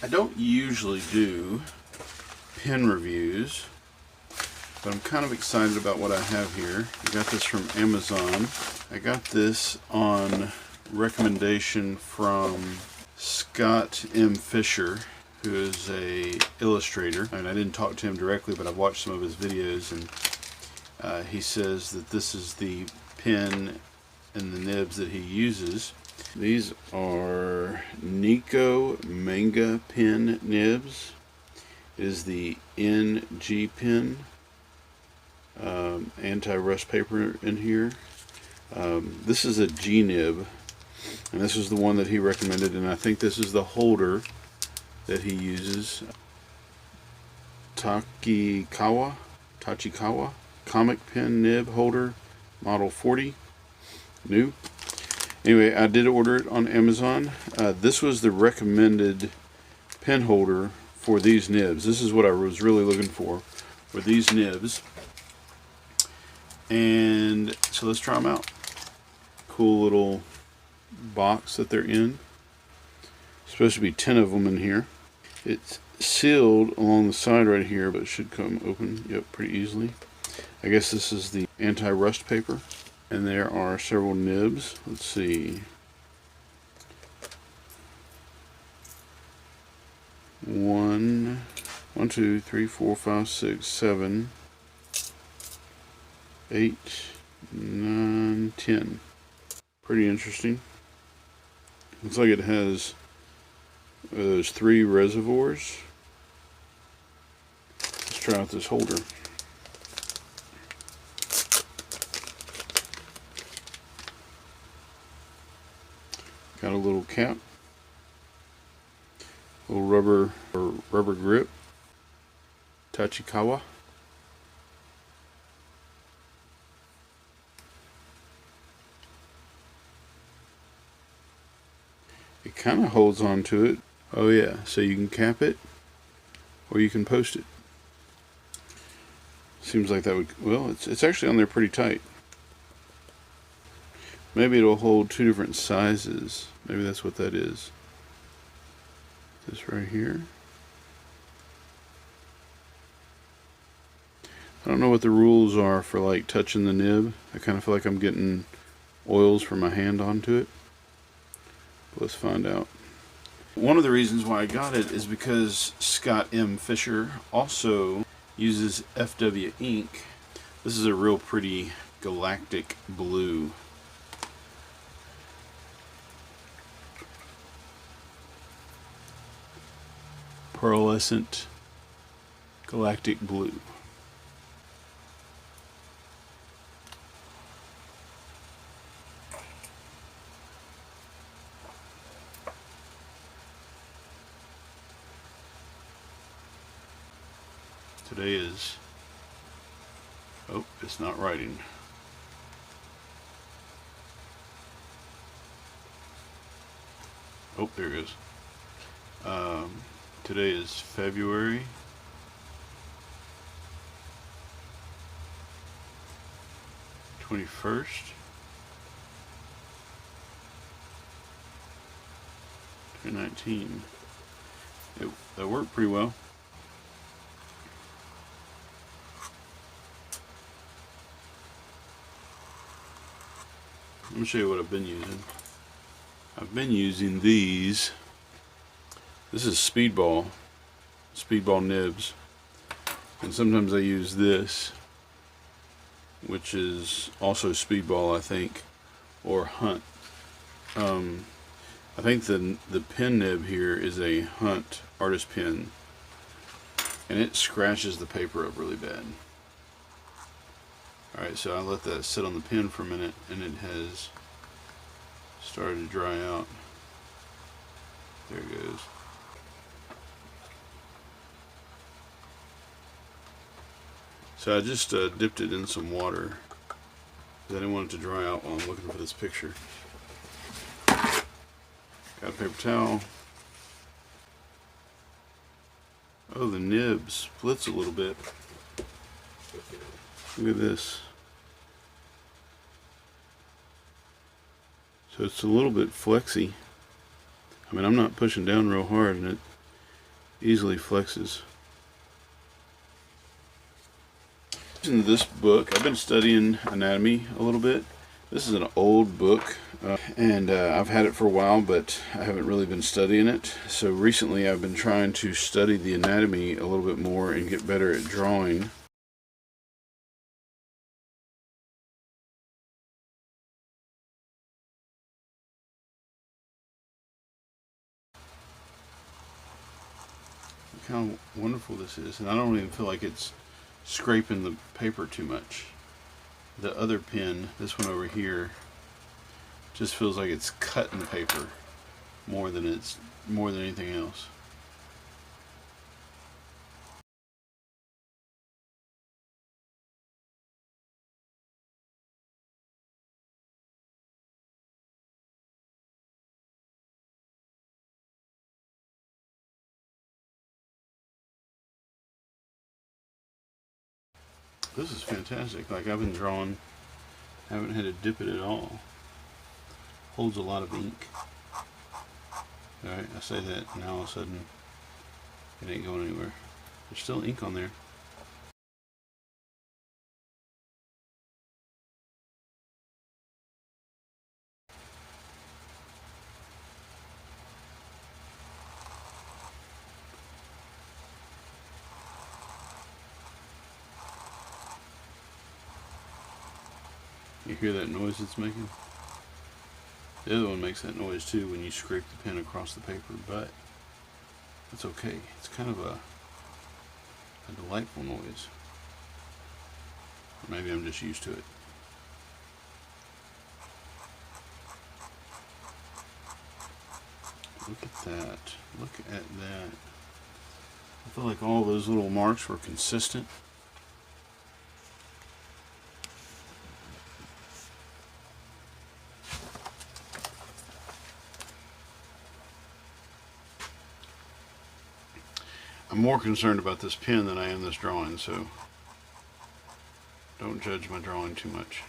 I don't usually do pen reviews, but I'm kind of excited about what I have here. I got this from Amazon. I got this on recommendation from Scott M. Fisher, who is a illustrator. I didn't talk to him directly, but I've watched some of his videos, and he says that this is the pen and the nibs that he uses. These are Nikko manga pen nibs. It is the NG pen, anti-rust paper in here. This is a G-Nib, and this is the one that he recommended, and I think this is the holder that he uses. Tachikawa comic pen nib holder, model 40, new. Anyway, I did order it on Amazon. This was the recommended pen holder for these nibs. This is what I was really looking for these nibs. And so let's try them out. Cool little box that they're in. Supposed to be 10 of them in here. It's sealed along the side right here, but it should come open, yep, pretty easily. I guess this is the anti-rust paper. And there are several nibs. Let's see. 1, 2, 3, 4, 5, 6, 7, 8, 9, 10. Pretty interesting. Looks like it has those 3 reservoirs. Let's try out this holder. Got a little cap, little rubber grip, Tachikawa. It kind of holds on to it. Oh yeah, so you can cap it or you can post it. Seems like that would, well, it's actually on there pretty tight. Maybe it'll hold 2 different sizes. Maybe that's what that is. This right here. I don't know what the rules are for like touching the nib. I kind of feel like I'm getting oils from my hand onto it. Let's find out. One of the reasons why I got it is because Scott M. Fisher also uses FW ink. This is a real pretty galactic blue. Pearlescent galactic blue. Today is, oh, it's not writing. Oh, there it goes. Today is February 21st, 2019. That worked pretty well. Let me show you what I've been using. I've been using these. This is Speedball nibs, and sometimes I use this, which is also Speedball, I think, or Hunt. I think the pen nib here is a Hunt artist pen, and it scratches the paper up really bad. Alright, so I let that sit on the pen for a minute, and it has started to dry out. There it goes. So I just dipped it in some water because I didn't want it to dry out while I'm looking for this picture. Got a paper towel. Oh, the nib splits a little bit. Look at this. So it's a little bit flexy. I mean, I'm not pushing down real hard, and easily flexes. In this book, I've been studying anatomy a little bit. This is an old book, and I've had it for a while, but I haven't really been studying it. So recently I've been trying to study the anatomy a little bit more and get better at drawing. Look how wonderful this is, and I don't even feel like it's scraping the paper too much. The other pen, this one over here, just feels like it's cutting the paper more than anything else. This is fantastic. Like, I've been drawing, haven't had to dip it at all. Holds a lot of ink. Alright, I say that, and all of a sudden it ain't going anywhere. There's still ink on there. You hear that noise it's making? The other one makes that noise too when you scrape the pen across the paper, but it's okay. It's kind of a delightful noise. Or maybe I'm just used to it. Look at that. Look at that. I feel like all those little marks were consistent. I'm more concerned about this pen than I am this drawing, so don't judge my drawing too much.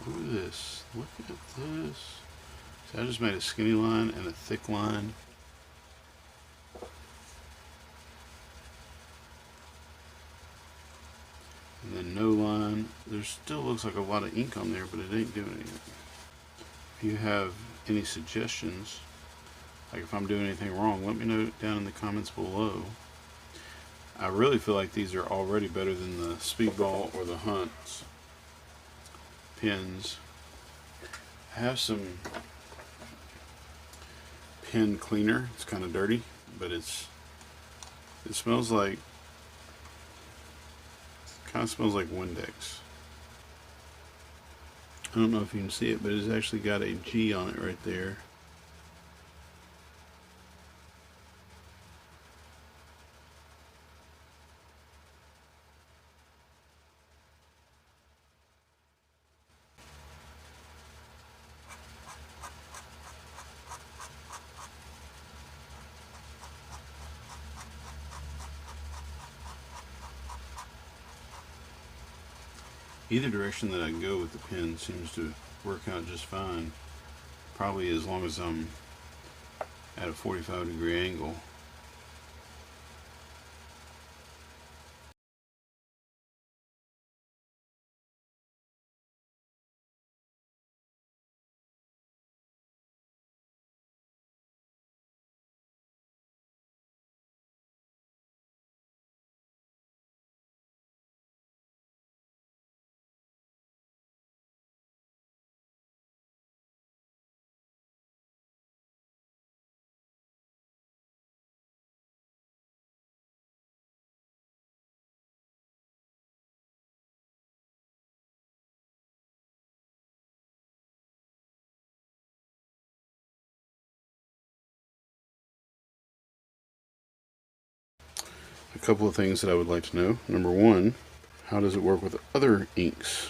Look at this. Look at this. See, I just made a skinny line and a thick line. And then no line. There still looks like a lot of ink on there, but it ain't doing anything. If you have any suggestions, like if I'm doing anything wrong, let me know down in the comments below. I really feel like these are already better than the Speedball or the Hunt's pens. I have some pen cleaner. It's kind of dirty, but it smells like, kind of smells like Windex. I don't know if you can see it, but it's actually got a G on it right there. Either direction that I go with the pen seems to work out just fine. Probably as long as I'm at a 45-degree angle. A couple of things that I would like to know. Number one, how does it work with other inks?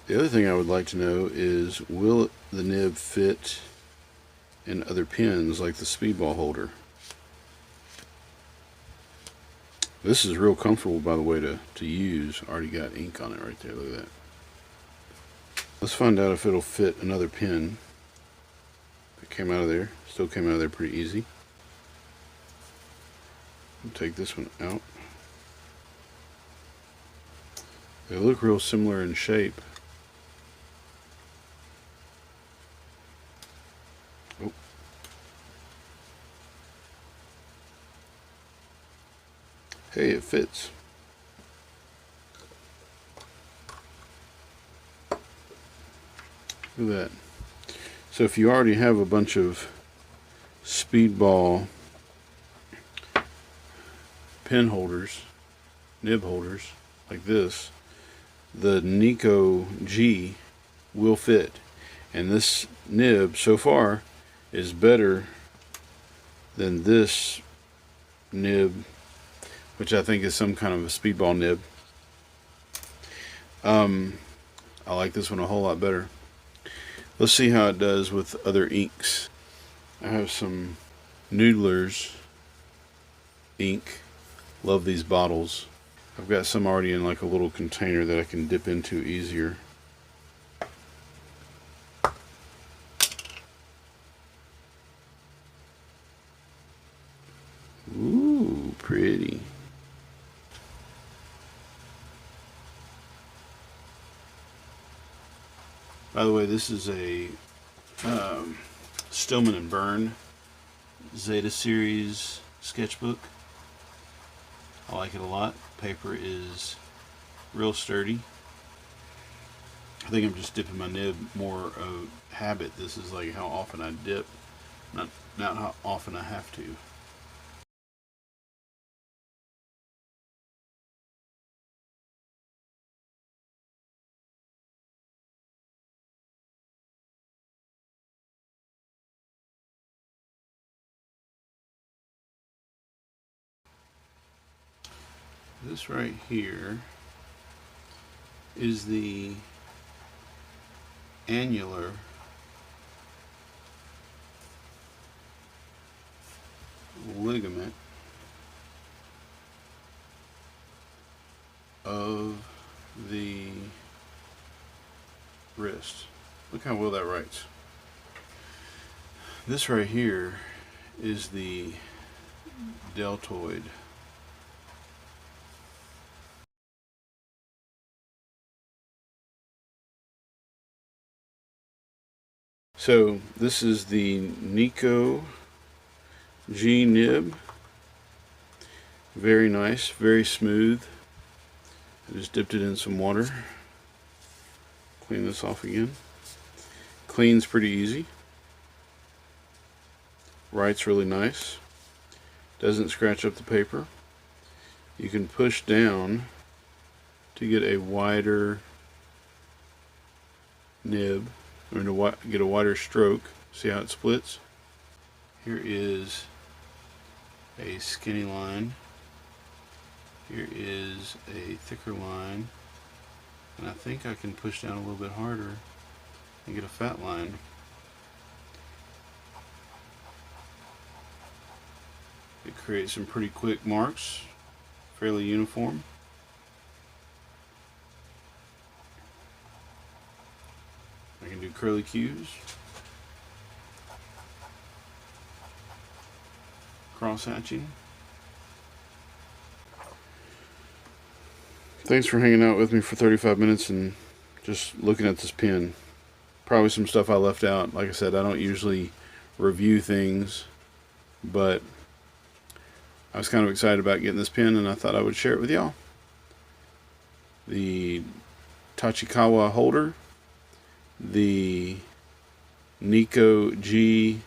The other thing I would like to know is, will the nib fit in other pens like the speedball holder. This is real comfortable, by the way, to use. Already got ink on it right there. Look at that. Let's find out if it'll fit another pen. It came out of there. Still came out of there pretty easy. I'll take this one out. They look real similar in shape. Oh. Hey, it fits. Look at that. So if you already have a bunch of speedball pen holders, nib holders like this, the Nikko G will fit. And this nib so far is better than this nib, which I think is some kind of a speedball nib. I like this one a whole lot better. Let's see how it does with other inks. I have some Noodler's ink. Love these bottles. I've got some already in like a little container that I can dip into easier. Ooh, pretty. By the way, this is a Stillman and Byrne Zeta Series sketchbook. I like it a lot. Paper is real sturdy. I think I'm just dipping my nib more of habit. This is like how often I dip, not how often I have to. This right here is the annular ligament of the wrist. Look how well that writes. This right here is the deltoid. So this is the Nikko G-Nib. Very nice, very smooth. I just dipped it in some water. Clean this off again. Cleans pretty easy. Writes really nice. Doesn't scratch up the paper. You can push down to get a wider nib, or to get a wider stroke. See how it splits? Here is a skinny line. Here is a thicker line. And I think I can push down a little bit harder and get a fat line. It creates some pretty quick marks, fairly uniform. I can do curly cues, cross hatching. Thanks for hanging out with me for 35 minutes and just looking at this pen. Probably some stuff I left out. Like I said, I don't usually review things, but I was kind of excited about getting this pen and I thought I would share it with y'all. The Tachikawa holder, the Nikko G-Nib.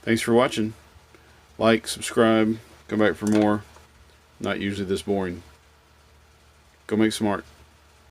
Thanks for watching. Like, subscribe, come back for more. Not usually this boring. Go make some art.